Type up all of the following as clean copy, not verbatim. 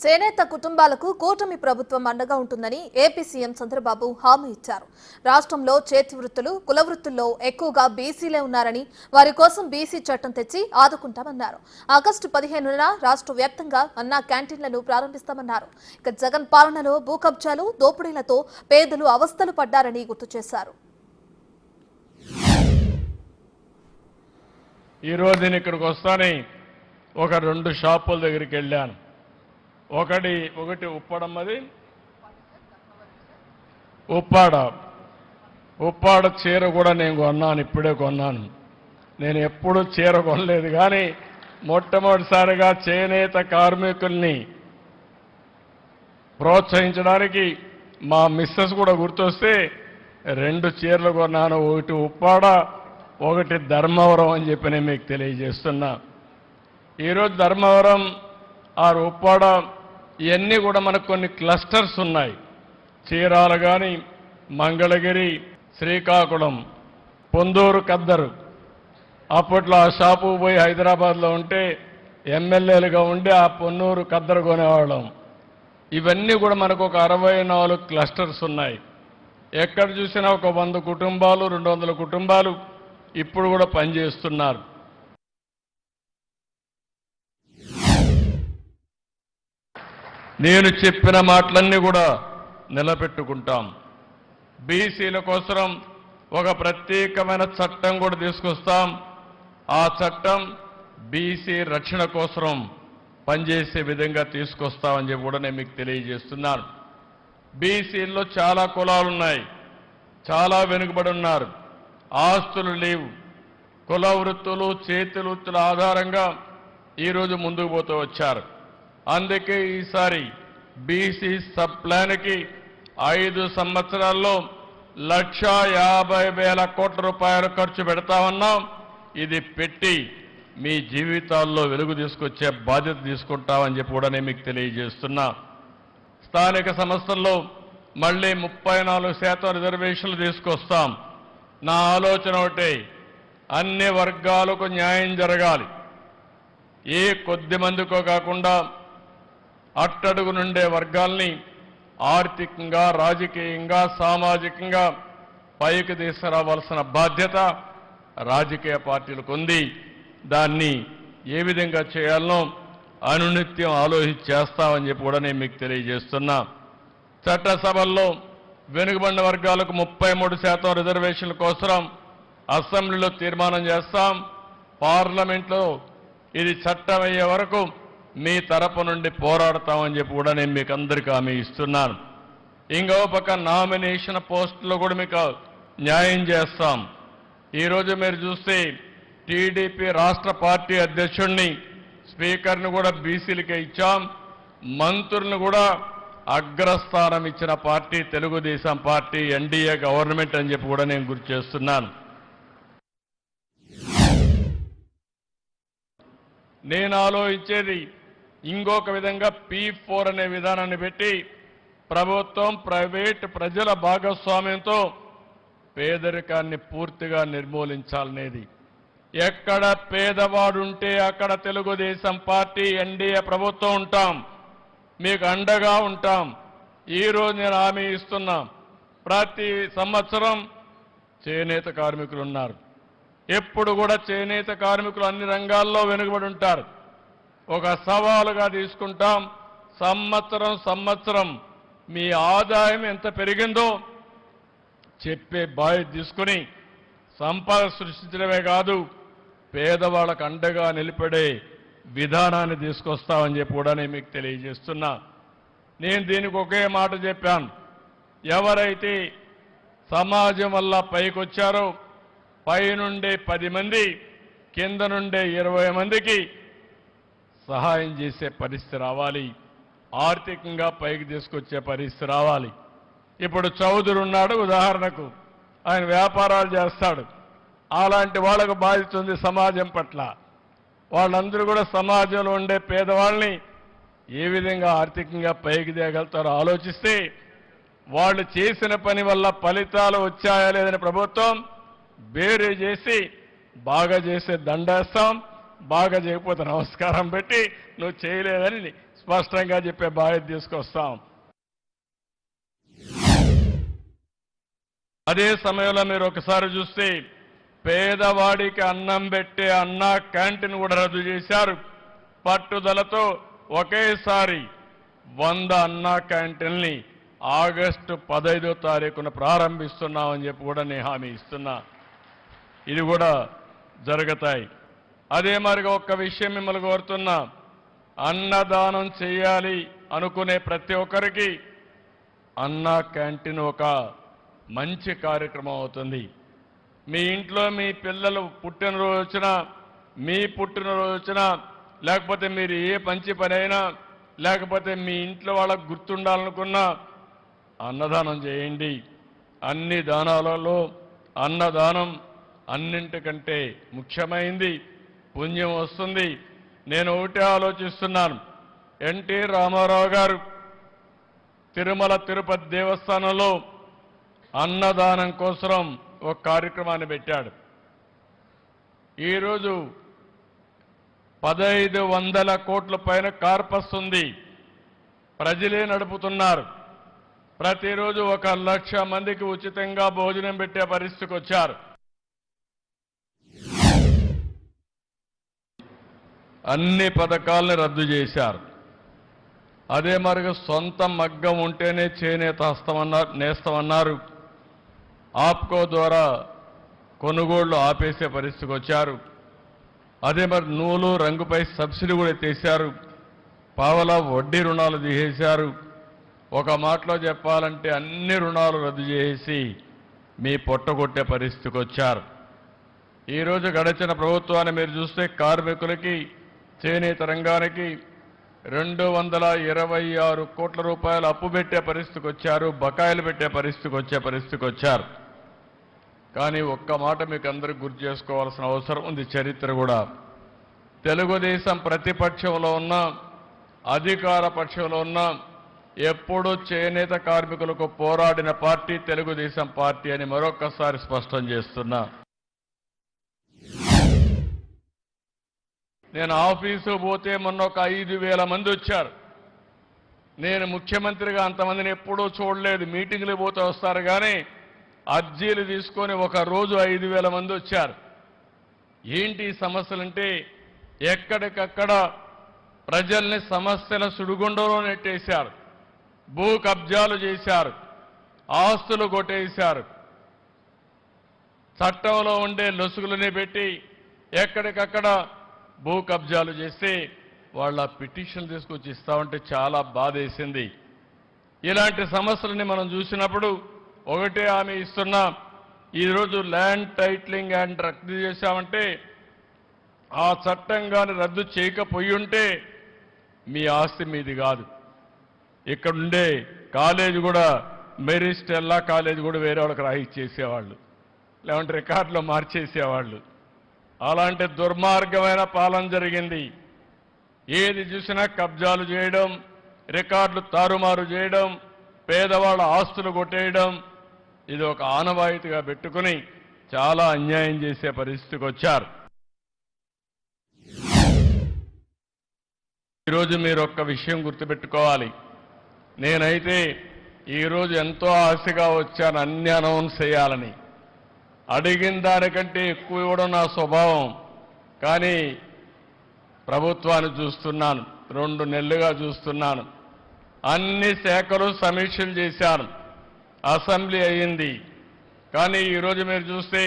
చేనేత కుటుంబాలకు కూటమి ప్రభుత్వం అండగా ఉంటుందని ఏపీ సీఎం చంద్రబాబు హామీ ఇచ్చారు. రాష్ట్రంలో చేతి వృత్తులు, కుల వృత్తుల్లో ఎక్కువగా బీసీలే ఉన్నారని, వారి కోసం బీసీ చట్టం తెచ్చి ఆదుకుంటామన్నారు. ఆగస్టు 15న రాష్ట్ర వ్యాప్తంగా అన్నా క్యాంటీన్లను ప్రారంభిస్తామన్నారు. ఇక జగన్ పాలనలో భూ కబ్జాలు, దోపిడీలతో పేదలు అవస్థలు పడ్డారని గుర్తు చేశారు. ఈ రోజు నేను ఇక్కడికి వస్తానే ఒక 2 షాపుల దగ్గరికి వెళ్ళాను. ఒకటి ఉప్పడమ్మది, ఉప్పాడ చీర కూడా నేను కొన్నాను, ఇప్పుడే కొన్నాను. నేను ఎప్పుడూ చీర కొనలేదు, కానీ మొట్టమొదటిసారిగా చేనేత కార్మికుల్ని ప్రోత్సహించడానికి మా మిస్సెస్ కూడా గుర్తొస్తే 2 చీరలు కొన్నాను. ఒకటి ఉప్పాడ, ఒకటి ధర్మవరం అని చెప్పి నేను మీకు తెలియజేస్తున్నా. ఈరోజు ధర్మవరం ఉప్పాడ ఇవన్నీ కూడా మనకు కొన్ని క్లస్టర్స్ ఉన్నాయి. చీరాల కానీ, మంగళగిరి, శ్రీకాకుళం, పొందూరు, కద్దరు. అప్పట్లో ఆ షాపు పోయి హైదరాబాద్లో ఉంటే ఎమ్మెల్యేలుగా ఉండి ఆ పొన్నూరు, కద్దరు కొనేవాళ్ళం. ఇవన్నీ కూడా మనకు ఒక 64 క్లస్టర్స్ ఉన్నాయి. ఎక్కడ చూసినా ఒక 100 కుటుంబాలు, 200 కుటుంబాలు ఇప్పుడు కూడా పనిచేస్తున్నారు. నేను చెప్పిన మాటలన్నీ కూడా నిలబెట్టుకుంటాం. బీసీల కోసం ఒక ప్రత్యేకమైన చట్టం కూడా తీసుకొస్తాం. ఆ చట్టం బీసీ రక్షణ కోసం పనిచేసే విధంగా తీసుకొస్తామని చెప్పి కూడా నేను మీకు తెలియజేస్తున్నాను. బీసీల్లో చాలా కులాలు ఉన్నాయి, చాలా వెనుకబడి ఉన్నారు, ఆస్తులు లేవు. కుల వృత్తులు, చేతి వృత్తుల ఆధారంగా ఈరోజు ముందుకు పోతూ వచ్చారు. అందుకే ఈసారి బీసీ సబ్ ప్లాన్కి 5 సంవత్సరాల్లో 1,50,000 కోట్ల రూపాయలు ఖర్చు పెడతామన్నాం. ఇది పెట్టి మీ జీవితాల్లో వెలుగు తీసుకొచ్చే బాధ్యత తీసుకుంటామని చెప్పి కూడా నేను మీకు తెలియజేస్తున్నా. స్థానిక సంస్థల్లో మళ్ళీ 34% రిజర్వేషన్లు తీసుకొస్తాం. నా ఆలోచన ఒకటే, అన్ని వర్గాలకు న్యాయం జరగాలి. ఏ కొద్ది మందికో కాకుండా అట్టడుగు నుండే వర్గాల్ని ఆర్థికంగా, రాజకీయంగా, సామాజికంగా పైకి తీసుకురావాల్సిన బాధ్యత రాజకీయ పార్టీలకు ఉంది. దాన్ని ఏ విధంగా చేయాలనో అనునిత్యం ఆలోచించి చేస్తామని చెప్పి కూడా నేను మీకు తెలియజేస్తున్నా. చట్టసభల్లో వెనుకబడిన వర్గాలకు 33% రిజర్వేషన్ల కోసం అసెంబ్లీలో తీర్మానం చేస్తాం. పార్లమెంట్లో ఇది చట్టం అయ్యే వరకు మీ తరపు నుండి పోరాడతామని చెప్పి కూడా నేను మీకు అందరికీ హామీ ఇస్తున్నాను. ఇంకో పక్క నామినేషన్ పోస్టులో కూడా మీకు న్యాయం చేస్తాం. ఈరోజు మీరు చూస్తే టీడీపీ రాష్ట్ర పార్టీ అధ్యక్షుడిని, స్పీకర్ని కూడా బీసీలకే ఇచ్చాం. మంత్రులను కూడా అగ్రస్థానం ఇచ్చిన party Telugu Desam party, NDA government అని చెప్పి కూడా నేను గుర్తు చేస్తున్నాను. నేను ఆలోచించేది ఇంకొక విధంగా P4 అనే విధానాన్ని పెట్టి ప్రభుత్వం, ప్రైవేట్, ప్రజల భాగస్వామ్యంతో పేదరికాన్ని పూర్తిగా నిర్మూలించాలనేది. ఎక్కడ పేదవాడుంటే అక్కడ తెలుగుదేశం పార్టీ, ఎన్డీఏ ప్రభుత్వం ఉంటాం, మీకు అండగా ఉంటాం. ఈరోజు నేను హామీ ఇస్తున్నా, ప్రతి సంవత్సరం చేనేత కార్మికులు ఉన్నారు. ఎప్పుడు కూడా చేనేత కార్మికులు అన్ని రంగాల్లో వెనుకబడి ఉంటారు. ఒక సవాలుగా తీసుకుంటాం. సంవత్సరం మీ ఆదాయం ఎంత పెరిగిందో చెప్పే బాధ్యత తీసుకుని సంపద సృష్టించడమే కాదు, పేదవాళ్ళకు అండగా నిలబడే విధానాన్ని తీసుకొస్తామని చెప్పి కూడా నేను మీకు తెలియజేస్తున్నా. నేను దీనికి ఒకే మాట చెప్పాను, ఎవరైతే సమాజం వల్ల పైకొచ్చారో పైనుండే 10 మంది, కింద నుండే 20 మందికి సహాయం చేసే పరిస్థితి రావాలి, ఆర్థికంగా పైకి తీసుకొచ్చే పరిస్థితి రావాలి. ఇప్పుడు చౌదరి ఉన్నాడు, ఉదాహరణకు ఆయన వ్యాపారాలు చేస్తాడు. అలాంటి వాళ్ళకు బాధ్యత ఉంది సమాజం పట్ల. వాళ్ళందరూ కూడా సమాజంలో ఉండే పేదవాళ్ళని ఏ విధంగా ఆర్థికంగా పైకి తేగలుగుతారో ఆలోచిస్తే, వాళ్ళు చేసిన పని వల్ల ఫలితాలు వచ్చాయా లేదని ప్రభుత్వం వేరే చేసి బాగా చేసే దండేస్తాం, బాగా చేయకపోతే నమస్కారం పెట్టి నువ్వు చేయలేదని స్పష్టంగా చెప్పే బాధ్యత తీసుకొస్తాం. అదే సమయంలో మీరు ఒకసారి చూస్తే పేదవాడికి అన్నం పెట్టే అన్నా క్యాంటీన్ కూడా రద్దు చేశారు. పట్టుదలతో ఒకేసారి 100 అన్నా క్యాంటీన్ని ఆగస్టు 15వ తారీఖున ప్రారంభిస్తున్నామని చెప్పి కూడా నేను హామీ ఇస్తున్నా. ఇది కూడా జరుగుతాయి. అదే మరిగా ఒక్క విషయం మిమ్మల్ని కోరుతున్నా, అన్నదానం చేయాలి అనుకునే ప్రతి ఒక్కరికి అన్నా క్యాంటీన్ ఒక మంచి కార్యక్రమం అవుతుంది. మీ ఇంట్లో మీ పిల్లలు పుట్టినరోజు వచ్చినా, మీ పుట్టినరోజు వచ్చినా, లేకపోతే మీరు ఏ మంచి పని అయినా, లేకపోతే మీ ఇంట్లో వాళ్ళకు గుర్తుండాలనుకున్నా అన్నదానం చేయండి. అన్ని దానాలలో అన్నదానం అన్నింటికంటే ముఖ్యమైంది, పుణ్యం వస్తుంది. నేను ఒకటే ఆలోచిస్తున్నాను, ఎన్టీ రామారావు గారు తిరుమల తిరుపతి దేవస్థానంలో అన్నదానం కోసం ఒక కార్యక్రమాన్ని పెట్టాడు. ఈరోజు 1500 కోట్ల పైన కార్పస్ ఉంది. ప్రజలే నడుపుతున్నారు. ప్రతిరోజు 1 లక్ష మందికి ఉచితంగా భోజనం పెట్టే పరిస్థితికి వచ్చారు. అన్ని పథకాలను రద్దు చేశారు. అదే మరిగా సొంత మగ్గం ఉంటేనే చేనేత నేస్తామన్నారు. ఆప్కో ద్వారా కొనుగోళ్లు ఆపేసే పరిస్థితికి వచ్చారు. అదే మరి నూలు రంగుపై సబ్సిడీ కూడా ఎత్తేశారు. పావలా వడ్డీ రుణాలు తీసేశారు. ఒక మాటలో చెప్పాలంటే అన్ని రుణాలు రద్దు చేసి మీ పొట్టగొట్టే పరిస్థితికి వచ్చారు. ఈరోజు గడిచిన ప్రభుత్వాన్ని మీరు చూస్తే కార్మికులకి, చేనేత రంగానికి 226 కోట్ల రూపాయలు అప్పు పెట్టే పరిస్థితికి వచ్చారు. బకాయిలు పెట్టే పరిస్థితికి వచ్చారు. కానీ ఒక్క మాట మీకు అందరికీ గుర్తు చేసుకోవాల్సిన అవసరం ఉంది. చరిత్ర కూడా తెలుగుదేశం ప్రతిపక్షంలో ఉన్న, అధికార పక్షంలో ఉన్న ఎప్పుడూ చేనేత కార్మికులకు పోరాడిన పార్టీ తెలుగుదేశం పార్టీ అని మరొక్కసారి స్పష్టం చేస్తున్నా. నేను ఆఫీసు పోతే మొన్న ఒక 5,000 మంది వచ్చారు. నేను ముఖ్యమంత్రిగా అంతమందిని ఎప్పుడూ చూడలేదు. మీటింగ్లు పోతే వస్తారు కానీ అర్జీలు తీసుకొని ఒక రోజు 5,000 మంది వచ్చారు. ఏంటి సమస్యలంటే ఎక్కడికక్కడ ప్రజల్ని సమస్యల సుడిగుండంలో నెట్టేశారు. భూ కబ్జాలు చేశారు, ఆస్తులు కొట్టేశారు, చట్టంలో ఉండే లొసుగులని పెట్టి ఎక్కడికక్కడ భూ కబ్జాలు చేస్తే వాళ్ళ పిటిషన్ తీసుకొచ్చి ఇస్తామంటే చాలా బాధేసింది. ఇలాంటి సమస్యలని మనం చూసినప్పుడు ఒకటే హామీ ఇస్తున్నా, ఈరోజు ల్యాండ్ టైటిలింగ్ అండ్ రద్దు చేశామంటే ఆ చట్టం కానీ రద్దు చేయకపోయి ఉంటే మీ ఆస్తి మీది కాదు. ఇక్కడుండే కాలేజీ కూడా, మెరీ స్టెల్లా కాలేజీ కూడా వేరే వాళ్ళకి రాయిచ్చేసేవాళ్ళు, లేదంటే రికార్డులో మార్చేసేవాళ్ళు. అలాంటి దుర్మార్గమైన పాలన జరిగింది. ఏది చూసినా కబ్జాలు చేయడం, రికార్డులు తారుమారు చేయడం, పేదవాళ్ళ ఆస్తులు కొట్టేయడం, ఇది ఒక ఆనవాయితీగా పెట్టుకుని చాలా అన్యాయం చేసే పరిస్థితికి వచ్చారు. ఈరోజు మీరు ఒక్క విషయం గుర్తుపెట్టుకోవాలి. నేనైతే ఈరోజు ఎంతో ఆశగా వచ్చాను అన్ని అనౌన్స్ చేయాలని. అడిగిన దానికంటే ఎక్కువ ఇవ్వడం నా స్వభావం. కానీ ప్రభుత్వాన్ని చూస్తున్నాను, 2 నెలలుగా చూస్తున్నాను. అన్ని శాఖలు సమీక్షలు చేశాను, అసెంబ్లీ అయ్యింది. కానీ ఈరోజు మీరు చూస్తే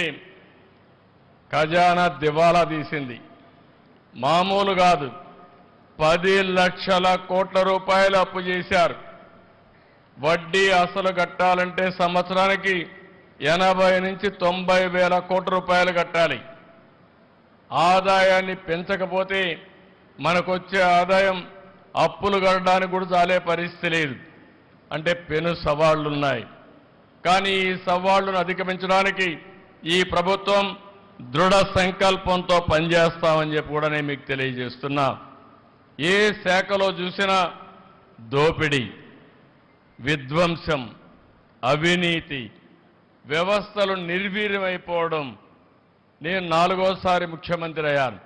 ఖజానా దివాలా తీసింది. మామూలు కాదు, 10 లక్షల కోట్ల రూపాయలు అప్పు చేశారు. వడ్డీ అసలు కట్టాలంటే సంవత్సరానికి 80 నుంచి 90 వేల కోట్ల రూపాయలు కట్టాలి. ఆదాయాన్ని పెంచకపోతే మనకొచ్చే ఆదాయం అప్పులు కట్టడానికి కూడా చాలే పరిస్థితి లేదు. అంటే పెను సవాళ్లున్నాయి. కానీ ఈ సవాళ్లను అధిగమించడానికి ఈ ప్రభుత్వం దృఢ సంకల్పంతో పనిచేస్తామని చెప్పి కూడా నేను మీకు తెలియజేస్తున్నా. ఏ శాఖలో చూసినా దోపిడీ, విధ్వంసం, అవినీతి, వ్యవస్థలు నిర్వీర్యమైపోవడం. నేను 4వ సారి ముఖ్యమంత్రి అయ్యాను,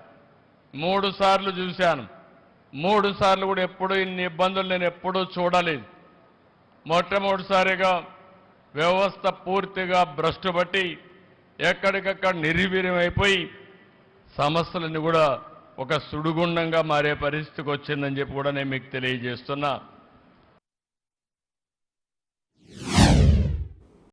3 సార్లు చూశాను. 3 సార్లు కూడా ఎప్పుడు ఇన్ని ఇబ్బందులు నేను ఎప్పుడూ చూడలేదు. మొట్టమొదటిసారిగా వ్యవస్థ పూర్తిగా భ్రష్టుపట్టి ఎక్కడికక్కడ నిర్వీర్యమైపోయి సమస్యలన్నీ కూడా ఒక సుడిగుండంగా మారే పరిస్థితికి వచ్చిందని చెప్పి కూడా నేను మీకు తెలియజేస్తున్నా.